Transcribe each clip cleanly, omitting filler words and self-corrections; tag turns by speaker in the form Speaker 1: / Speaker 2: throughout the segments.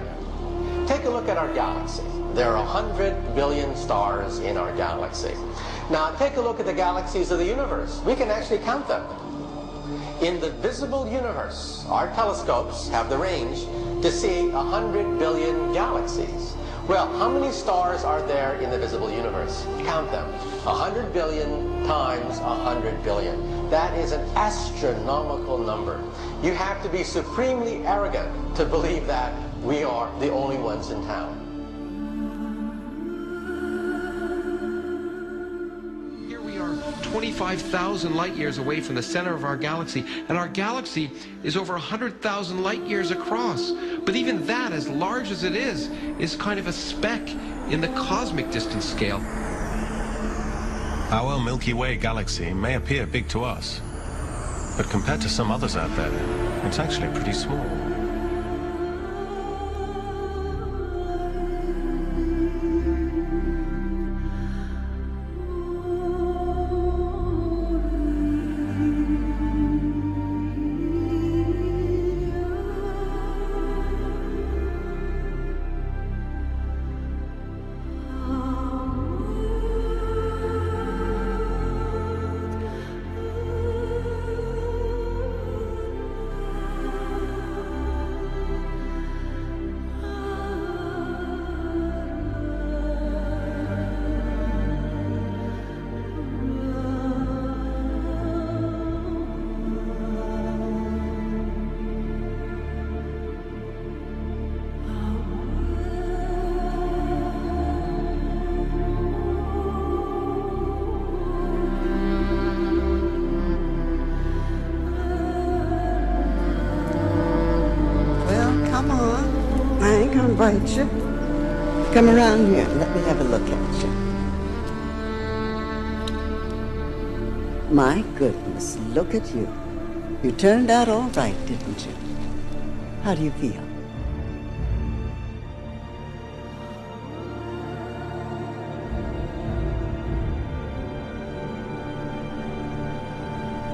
Speaker 1: there. Take a look at our galaxy. There are 100 billion stars in our galaxy. Now take a look at the galaxies of the universe. We can actually count them. In the visible universe, our telescopes have the range to see 100 billion galaxies. Well, how many stars are there in the visible universe? Count them. 100 billion times 100 billion. That is an astronomical number. You have to be supremely arrogant to believe that we are the only ones in town.
Speaker 2: Here we are 25,000 light years away from the center of our galaxy, and our galaxy is over 100,000 light years across. But even that, as large as it is kind of a speck in the cosmic distance scale.
Speaker 3: Our Milky Way galaxy may appear big to us, but compared to some others out there, it's actually pretty small.
Speaker 4: Invite you. Come around here and let me have a look at you. My goodness, look at you. You turned out all right, didn't you? How do you feel?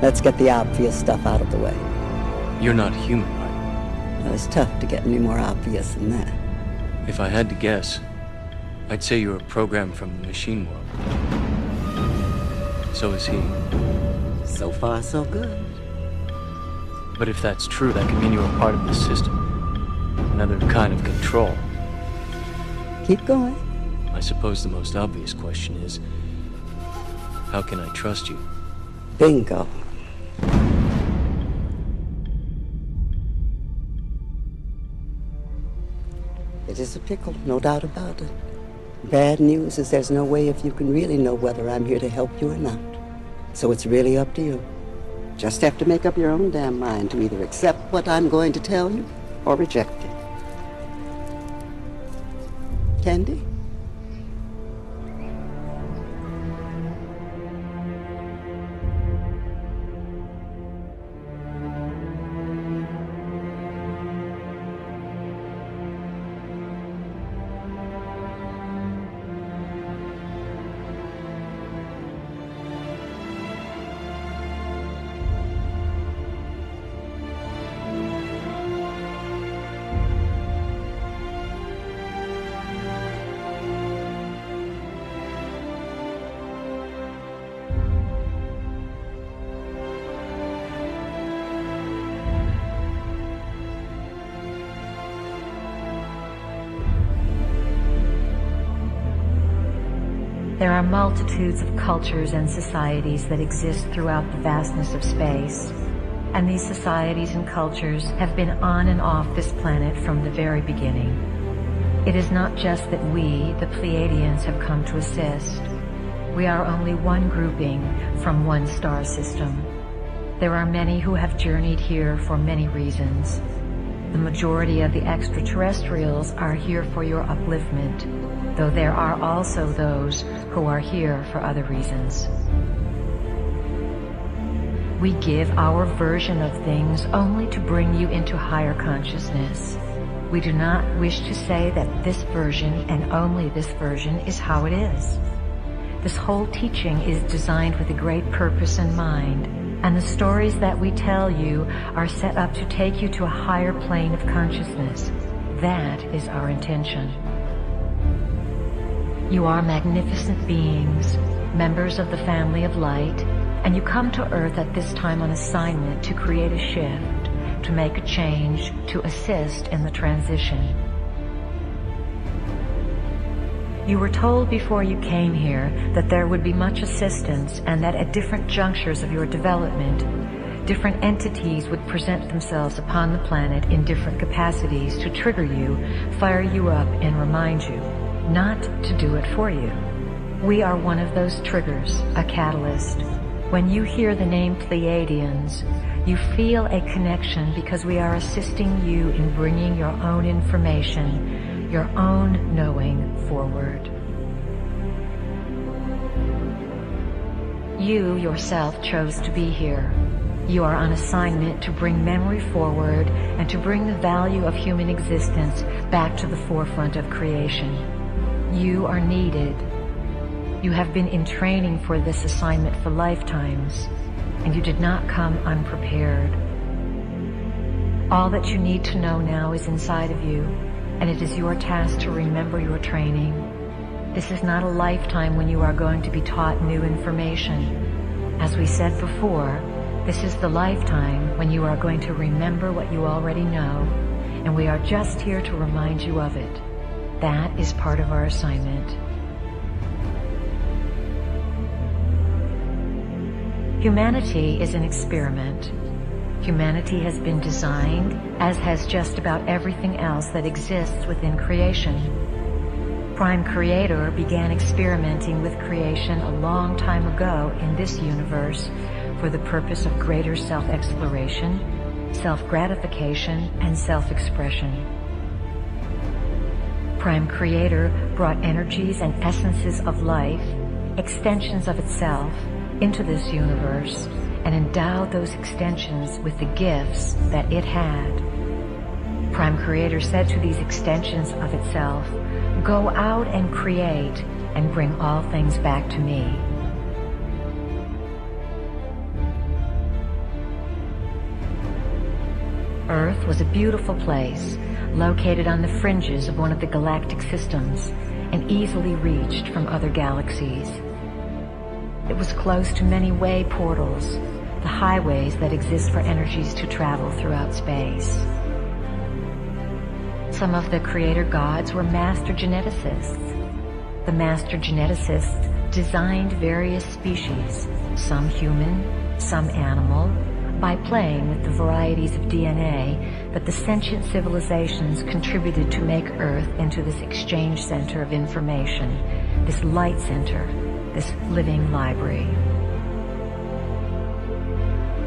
Speaker 4: Let's get the obvious stuff out of the way.
Speaker 5: You're not human, right?
Speaker 4: Well, it's tough to get any more obvious than that.
Speaker 5: If I had to guess, I'd say you're a program from the machine world. So is he.
Speaker 4: So far, so good.
Speaker 5: But if that's true, that could mean you're a part of the system. Another kind of control.
Speaker 4: Keep going.
Speaker 5: I suppose the most obvious question is, how can I trust you?
Speaker 4: Bingo. It is a pickle, no doubt about it. Bad news is there's no way if you can really know whether I'm here to help you or not. So it's really up to you. Just have to make up your own damn mind to either accept what I'm going to tell you or reject it. Candy?
Speaker 6: There are multitudes of cultures and societies that exist throughout the vastness of space. And these societies and cultures have been on and off this planet from the very beginning. It is not just that we, the Pleiadians, have come to assist. We are only one grouping from one star system. There are many who have journeyed here for many reasons. The majority of the extraterrestrials are here for your upliftment, though there are also those who are here for other reasons. We give our version of things only to bring you into higher consciousness. We do not wish to say that this version and only this version is how it is. This whole teaching is designed with a great purpose in mind, and the stories that we tell you are set up to take you to a higher plane of consciousness. That is our intention. You are magnificent beings, members of the family of light, and you come to Earth at this time on assignment to create a shift, to make a change, to assist in the transition. You were told before you came here that there would be much assistance and that at different junctures of your development, different entities would present themselves upon the planet in different capacities to trigger you, fire you up, and remind you, not to do it for you. We are one of those triggers, a catalyst. When you hear the name Pleiadians, you feel a connection because we are assisting you in bringing your own information, your own knowing forward. You yourself chose to be here. You are on assignment to bring memory forward and to bring the value of human existence back to the forefront of creation. You are needed. You have been in training for this assignment for lifetimes, and you did not come unprepared. All that you need to know now is inside of you, and it is your task to remember your training. This is not a lifetime when you are going to be taught new information. As we said before, this is the lifetime when you are going to remember what you already know, and we are just here to remind you of it. That is part of our assignment. Humanity is an experiment. Humanity has been designed, as has just about everything else that exists within creation. Prime Creator began experimenting with creation a long time ago in this universe for the purpose of greater self-exploration, self-gratification, and self-expression. Prime Creator brought energies and essences of life, extensions of itself, into this universe and endowed those extensions with the gifts that it had. Prime Creator said to these extensions of itself, "Go out and create and bring all things back to me." Earth was a beautiful place, located on the fringes of one of the galactic systems and easily reached from other galaxies. It was close to many way portals, the highways that exist for energies to travel throughout space. Some of the creator gods were master geneticists. The master geneticists designed various species, some human, some animal, by playing with the varieties of DNA that the sentient civilizations contributed to make Earth into this exchange center of information, this light center, this living library.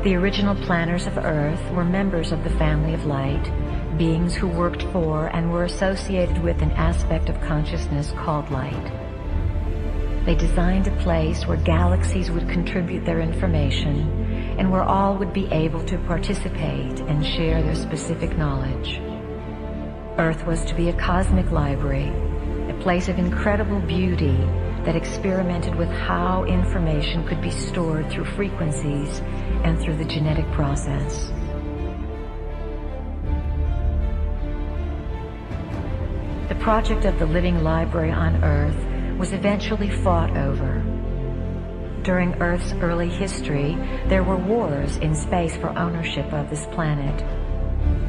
Speaker 6: The original planners of Earth were members of the family of light, beings who worked for and were associated with an aspect of consciousness called light. They designed a place where galaxies would contribute their information and where all would be able to participate and share their specific knowledge. Earth was to be a cosmic library, a place of incredible beauty that experimented with how information could be stored through frequencies and through the genetic process. The project of the living library on Earth was eventually fought over. During Earth's early history, there were wars in space for ownership of this planet.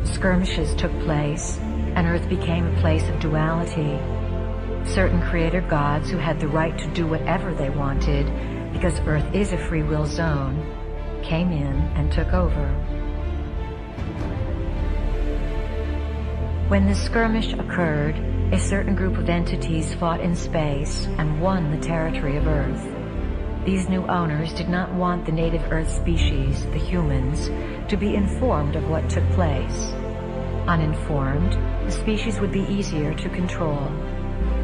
Speaker 6: Skirmishes took place, and Earth became a place of duality. Certain creator gods who had the right to do whatever they wanted, because Earth is a free will zone, came in and took over. When the skirmish occurred, a certain group of entities fought in space and won the territory of Earth. These new owners did not want the native Earth species, the humans, to be informed of what took place. Uninformed, the species would be easier to control.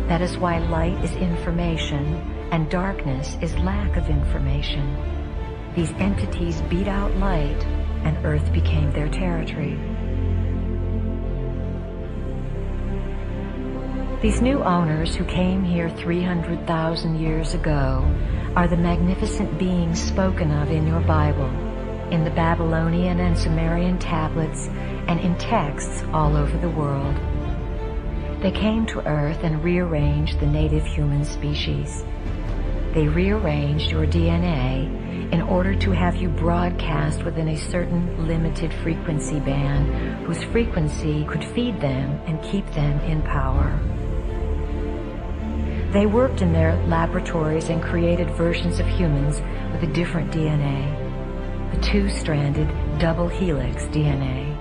Speaker 6: That is why light is information and darkness is lack of information. These entities beat out light and Earth became their territory. These new owners who came here 300,000 years ago are the magnificent beings spoken of in your Bible, in the Babylonian and Sumerian tablets, and in texts all over the world. They came to Earth and rearranged the native human species. They rearranged your DNA in order to have you broadcast within a certain limited frequency band whose frequency could feed them and keep them in power. They worked in their laboratories and created versions of humans with a different DNA, the two-stranded double helix DNA.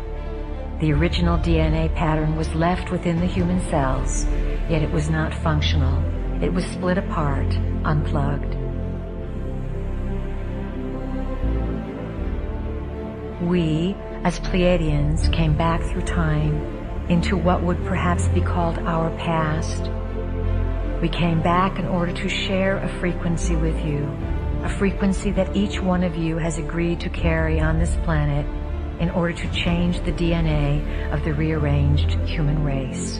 Speaker 6: The original DNA pattern was left within the human cells, yet it was not functional. It was split apart, unplugged. We, as Pleiadians, came back through time into what would perhaps be called our past. We came back in order to share a frequency with you, a frequency that each one of you has agreed to carry on this planet in order to change the DNA of the rearranged human race.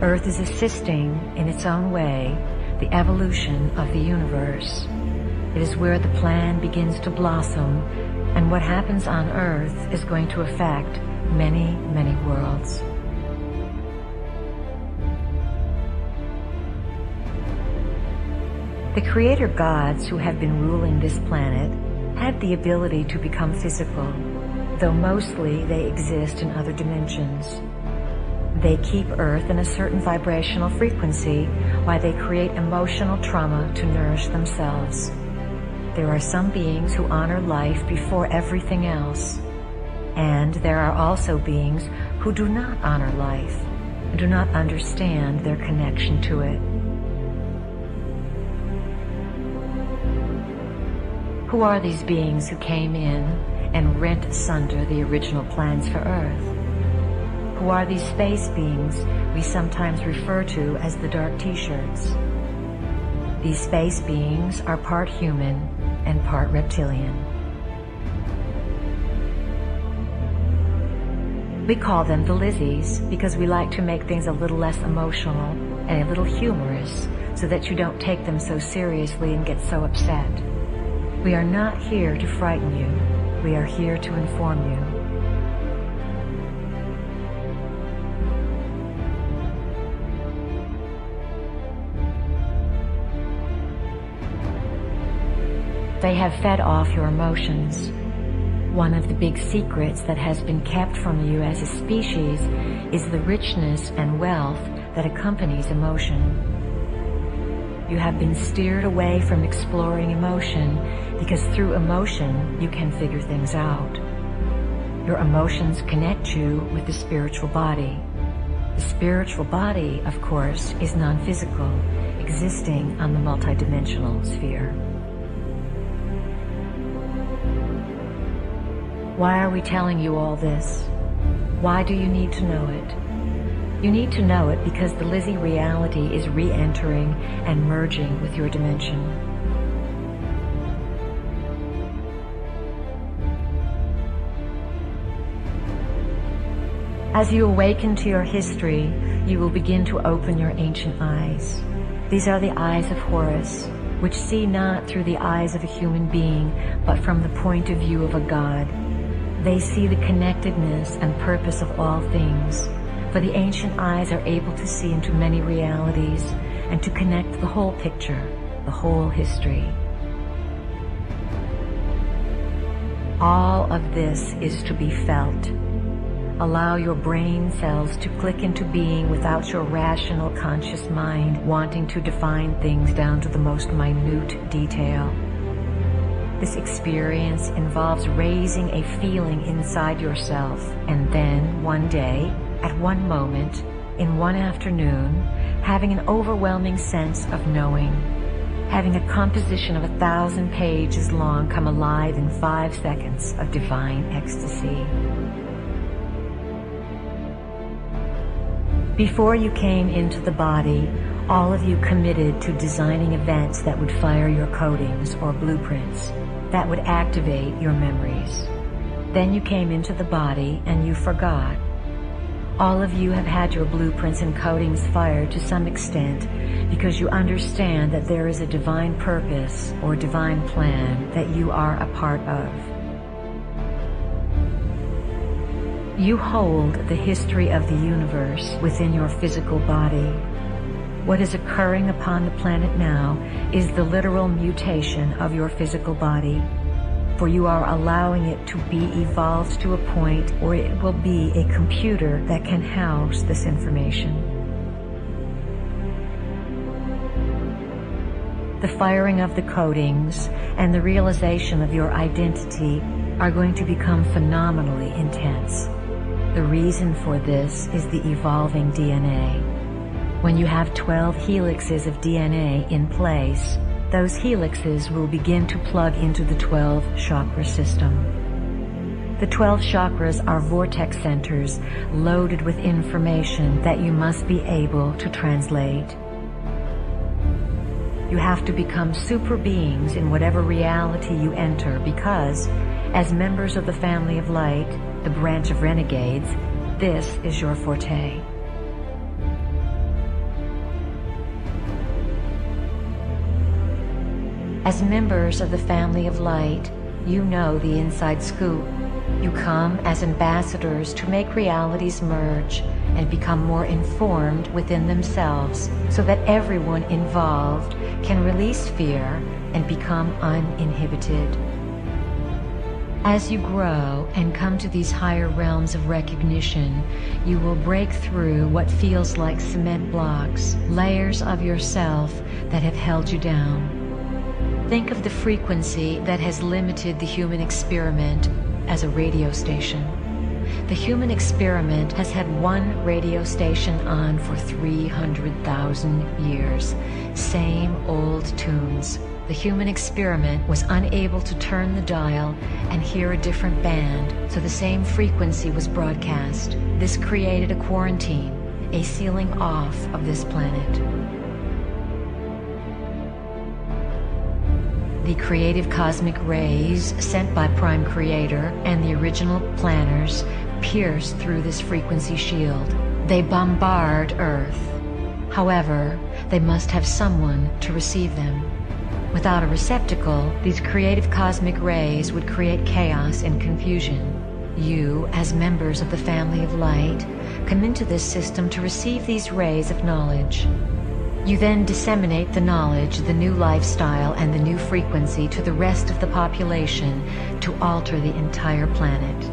Speaker 6: Earth is assisting, in its own way, the evolution of the universe. It is where the plan begins to blossom, and what happens on Earth is going to affect many, many worlds. The creator gods who have been ruling this planet had the ability to become physical, though mostly they exist in other dimensions. They keep Earth in a certain vibrational frequency while they create emotional trauma to nourish themselves. There are some beings who honor life before everything else, and there are also beings who do not honor life and do not understand their connection to it. Who are these beings who came in and rent asunder the original plans for Earth? Who are these space beings we sometimes refer to as the dark T-shirts? These space beings are part human and part reptilian. We call them the Lizzies because we like to make things a little less emotional and a little humorous so that you don't take them so seriously and get so upset. We are not here to frighten you. We are here to inform you. They have fed off your emotions. One of the big secrets that has been kept from you as a species is the richness and wealth that accompanies emotion. You have been steered away from exploring emotion because through emotion you can figure things out. Your emotions connect you with the spiritual body. The spiritual body, of course, is non-physical, existing on the multidimensional sphere. Why are we telling you all this? Why do you need to know it? You need to know it because the Lizzie reality is re-entering and merging with your dimension. As you awaken to your history, you will begin to open your ancient eyes. These are the eyes of Horus, which see not through the eyes of a human being, but from the point of view of a god. They see the connectedness and purpose of all things, for the ancient eyes are able to see into many realities and to connect the whole picture, the whole history. All of this is to be felt. Allow your brain cells to click into being without your rational conscious mind wanting to define things down to the most minute detail. This experience involves raising a feeling inside yourself, and then one day, at one moment, in one afternoon, having an overwhelming sense of knowing, having a composition of 1,000 pages long come alive in 5 seconds of divine ecstasy. Before you came into the body, all of you committed to designing events that would fire your codings or blueprints, that would activate your memories. Then you came into the body and you forgot. All of you have had your blueprints and codings fired to some extent because you understand that there is a divine purpose or divine plan that you are a part of. You hold the history of the universe within your physical body. What is occurring upon the planet now is the literal mutation of your physical body, for you are allowing it to be evolved to a point where it will be a computer that can house this information. The firing of the codings and the realization of your identity are going to become phenomenally intense. The reason for this is the evolving DNA. When you have 12 helixes of DNA in place, those helixes will begin to plug into the 12 chakra system. The 12 chakras are vortex centers loaded with information that you must be able to translate. You have to become super beings in whatever reality you enter because, as members of the family of light, the branch of renegades, this is your forte. As members of the family of light, you know the inside scoop. You come as ambassadors to make realities merge and become more informed within themselves so that everyone involved can release fear and become uninhibited. As you grow and come to these higher realms of recognition, you will break through what feels like cement blocks, layers of yourself that have held you down. Think of the frequency that has limited the human experiment as a radio station. The human experiment has had one radio station on for 300,000 years. Same old tunes. The human experiment was unable to turn the dial and hear a different band, so the same frequency was broadcast. This created a quarantine, a sealing off of this planet. The creative cosmic rays sent by Prime Creator and the original planners pierce through this frequency shield. They bombard Earth. However, they must have someone to receive them. Without a receptacle, these creative cosmic rays would create chaos and confusion. You, as members of the family of light, come into this system to receive these rays of knowledge. You then disseminate the knowledge, the new lifestyle, and the new frequency to the rest of the population to alter the entire planet.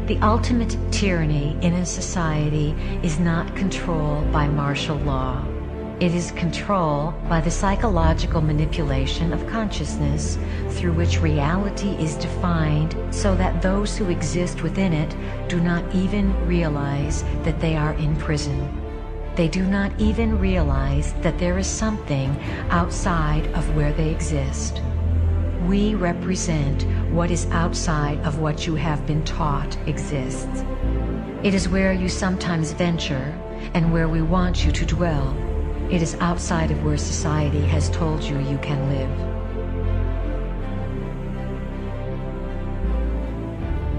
Speaker 6: The ultimate tyranny in a society is not control by martial law. It is control by the psychological manipulation of consciousness through which reality is defined so that those who exist within it do not even realize that they are in prison. They do not even realize that there is something outside of where they exist. We represent what is outside of what you have been taught exists. It is where you sometimes venture and where we want you to dwell. It is outside of where society has told you you can live.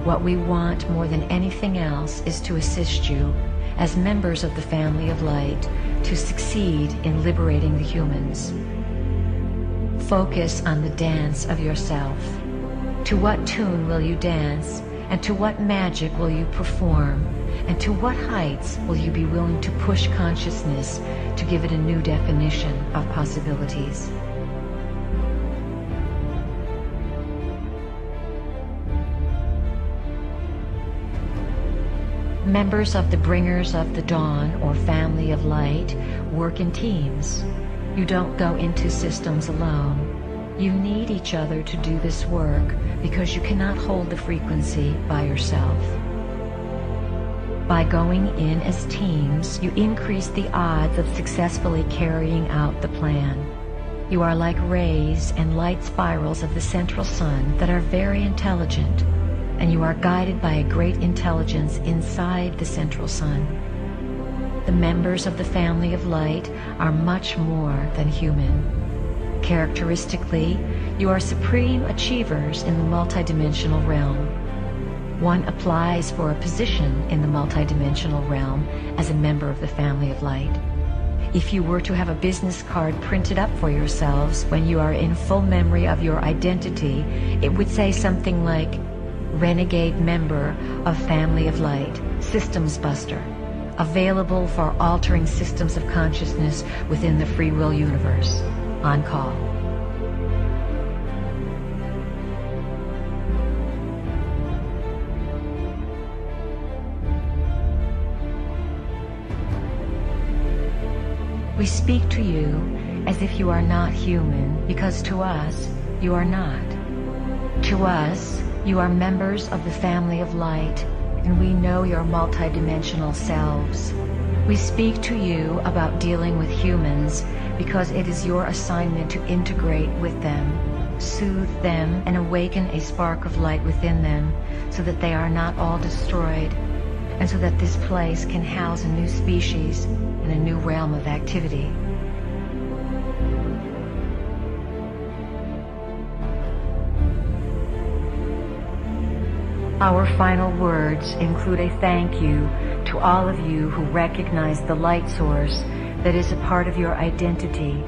Speaker 6: What we want more than anything else is to assist you, as members of the family of light, to succeed in liberating the humans. Focus on the dance of yourself. To what tune will you dance, and to what magic will you perform, and to what heights will you be willing to push consciousness to give it a new definition of possibilities? Members of the Bringers of the Dawn or Family of Light work in teams. You don't go into systems alone. You need each other to do this work because you cannot hold the frequency by yourself. By going in as teams, you increase the odds of successfully carrying out the plan. You are like rays and light spirals of the central sun that are very intelligent, and you are guided by a great intelligence inside the central sun. The members of the family of light are much more than human. Characteristically, you are supreme achievers in the multidimensional realm. One applies for a position in the multidimensional realm as a member of the family of light. If you were to have a business card printed up for yourselves when you are in full memory of your identity, it would say something like, Renegade member of Family of Light, Systems Buster, available for altering systems of consciousness within the free will universe. On call. We speak to you as if you are not human, because to us, you are not. To us, you are members of the family of light, and we know your multidimensional selves. We speak to you about dealing with humans because it is your assignment to integrate with them, soothe them, and awaken a spark of light within them so that they are not all destroyed, and so that this place can house a new species and a new realm of activity. Our final words include a thank you to all of you who recognize the light source that is a part of your identity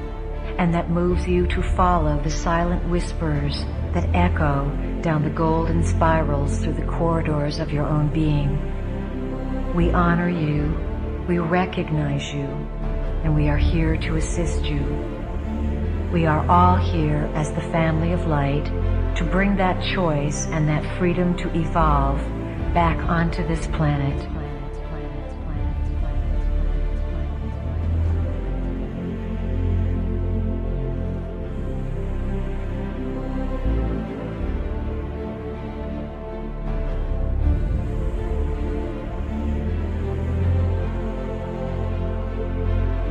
Speaker 6: and that moves you to follow the silent whispers that echo down the golden spirals through the corridors of your own being. We honor you, we recognize you, and we are here to assist you. We are all here as the family of light to bring that choice and that freedom to evolve back onto this planet.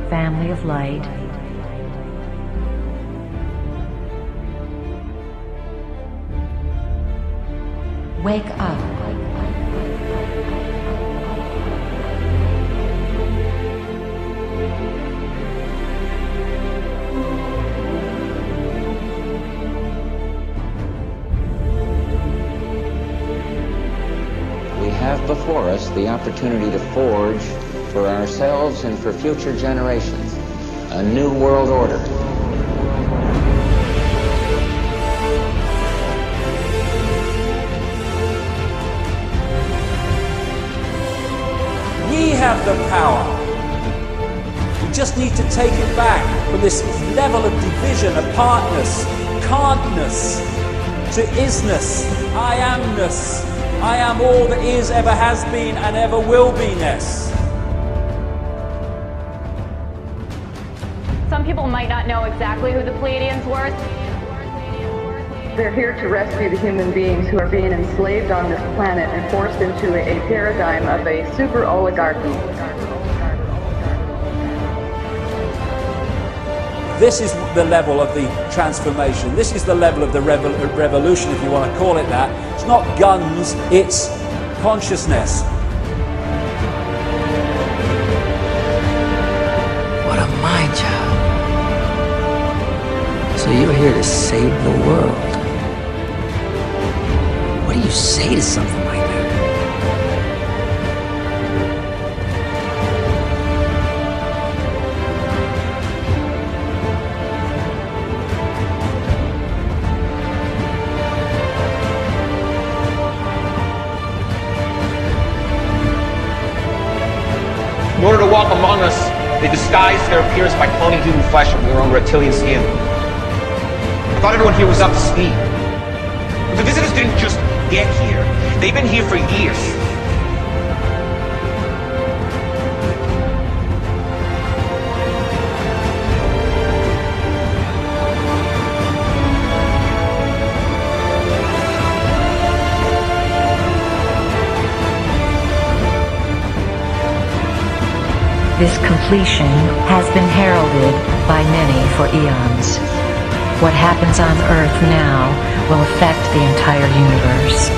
Speaker 6: Family of light, wake up.
Speaker 7: We have before us the opportunity to forge for ourselves and for future generations a new world order.
Speaker 8: We have the power. We just need to take it back from this level of division, apartness, can'tness, to isness, I amness. I am all that is, ever has been, and ever will be-ness.
Speaker 9: Some people might not know exactly who the Pleiadians were.
Speaker 10: They're here to rescue the human beings who are being enslaved on this planet and forced into a paradigm of a super oligarchy.
Speaker 8: This is the level of the transformation. This is the level of the revolution, if you want to call it that. It's not guns, it's consciousness.
Speaker 11: What a mind job. So you're here to save the world. What do you say to something like that?
Speaker 12: In order to walk among us, they disguised their appearance by cloning human flesh and wearing reptilian skin. I thought everyone here was up to speed. But the visitors didn't just get here. They've been here for years.
Speaker 6: This completion has been heralded by many for eons. What happens on Earth now will affect the entire universe.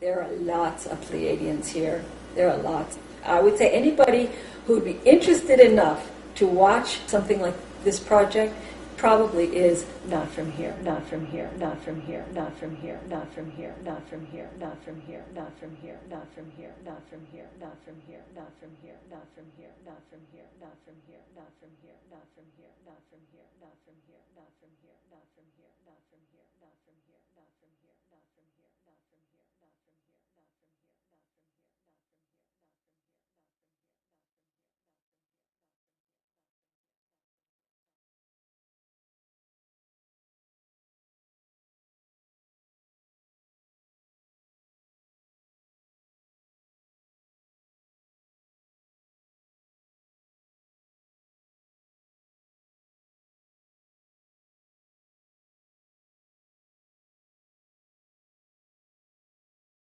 Speaker 13: There are lots of Pleiadians here. There are lots. I would say anybody who would be interested enough to watch something like this project probably is not from here, not from here, not from here, not from here, not from here, not from here, not from here, not from here, not from here, not from here, not from here, not from here, not from here, not from here, not from here, not from here, not from here, not from here, not from here.